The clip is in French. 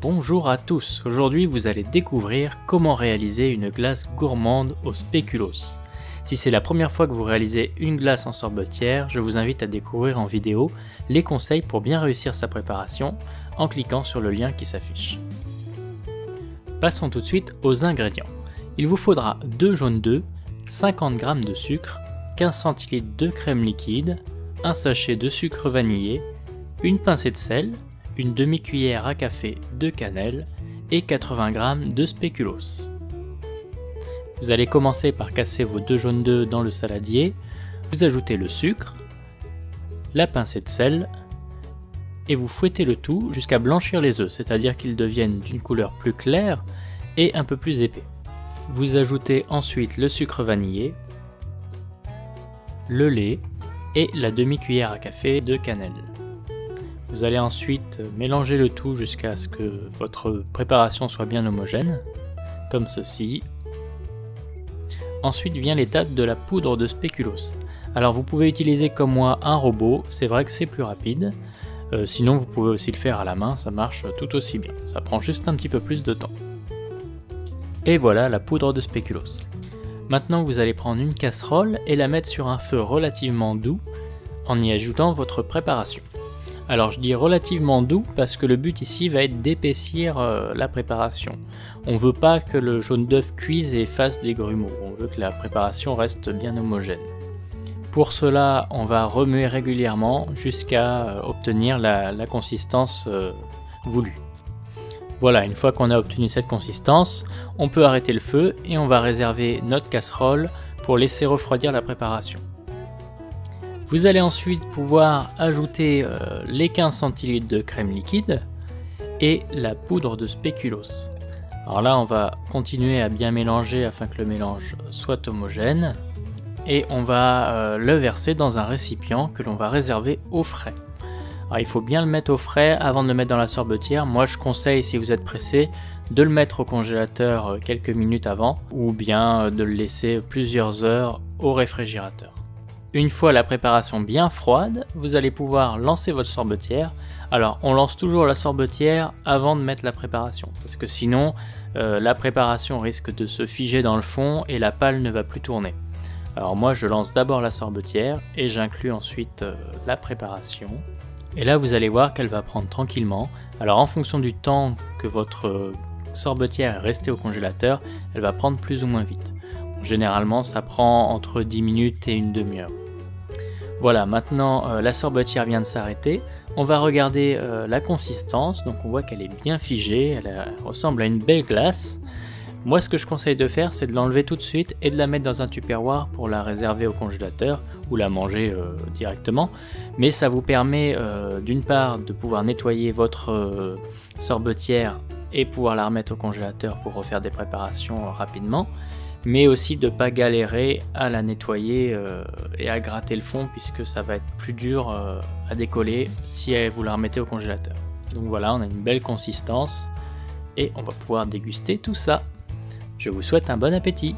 Bonjour à tous, aujourd'hui vous allez découvrir comment réaliser une glace gourmande au spéculoos. Si c'est la première fois que vous réalisez une glace en sorbetière, je vous invite à découvrir en vidéo les conseils pour bien réussir sa préparation en cliquant sur le lien qui s'affiche. Passons tout de suite aux ingrédients. Il vous faudra 2 jaunes d'œufs, 50 g de sucre, 15 centilitres de crème liquide, un sachet de sucre vanillé, une pincée de sel, une demi-cuillère à café de cannelle et 80 g de spéculoos. Vous allez commencer par casser vos 2 jaunes d'œufs dans le saladier, vous ajoutez le sucre, la pincée de sel et vous fouettez le tout jusqu'à blanchir les œufs, c'est-à-dire qu'ils deviennent d'une couleur plus claire et un peu plus épais. Vous ajoutez ensuite le sucre vanillé, le lait et la demi-cuillère à café de cannelle. Vous allez ensuite mélanger le tout jusqu'à ce que votre préparation soit bien homogène, comme ceci. Ensuite vient l'étape de la poudre de spéculoos. Alors vous pouvez utiliser comme moi un robot, c'est vrai que c'est plus rapide. Sinon vous pouvez aussi le faire à la main, ça marche tout aussi bien. Ça prend juste un petit peu plus de temps. Et voilà la poudre de spéculoos. Maintenant vous allez prendre une casserole et la mettre sur un feu relativement doux en y ajoutant votre préparation. Alors je dis relativement doux parce que le but ici va être d'épaissir la préparation. On ne veut pas que le jaune d'œuf cuise et fasse des grumeaux, on veut que la préparation reste bien homogène. Pour cela, on va remuer régulièrement jusqu'à obtenir la consistance voulue. Voilà, une fois qu'on a obtenu cette consistance, on peut arrêter le feu et on va réserver notre casserole pour laisser refroidir la préparation. Vous allez ensuite pouvoir ajouter les 15 centilitres de crème liquide et la poudre de spéculoos. Alors là, on va continuer à bien mélanger afin que le mélange soit homogène et on va le verser dans un récipient que l'on va réserver au frais. Alors il faut bien le mettre au frais avant de le mettre dans la sorbetière. Moi je conseille, si vous êtes pressé, de le mettre au congélateur quelques minutes avant ou bien de le laisser plusieurs heures au réfrigérateur. Une fois la préparation bien froide, vous allez pouvoir lancer votre sorbetière. Alors on lance toujours la sorbetière avant de mettre la préparation, parce que sinon la préparation risque de se figer dans le fond et la pâle ne va plus tourner. Alors moi je lance d'abord la sorbetière et j'inclus ensuite la préparation. Et là vous allez voir qu'elle va prendre tranquillement. Alors en fonction du temps que votre sorbetière est restée au congélateur, elle va prendre plus ou moins vite. Généralement ça prend entre 10 minutes et une demi-heure. Voilà, maintenant la sorbetière vient de s'arrêter. On va regarder la consistance, donc on voit qu'elle est bien figée, elle ressemble à une belle glace. Moi ce que je conseille de faire, c'est de l'enlever tout de suite et de la mettre dans un tupperware pour la réserver au congélateur ou la manger directement. Mais ça vous permet d'une part de pouvoir nettoyer votre sorbetière et pouvoir la remettre au congélateur pour refaire des préparations rapidement, mais aussi de ne pas galérer à la nettoyer et à gratter le fond puisque ça va être plus dur à décoller si vous la remettez au congélateur. Donc voilà, on a une belle consistance et on va pouvoir déguster tout ça. Je vous souhaite un bon appétit!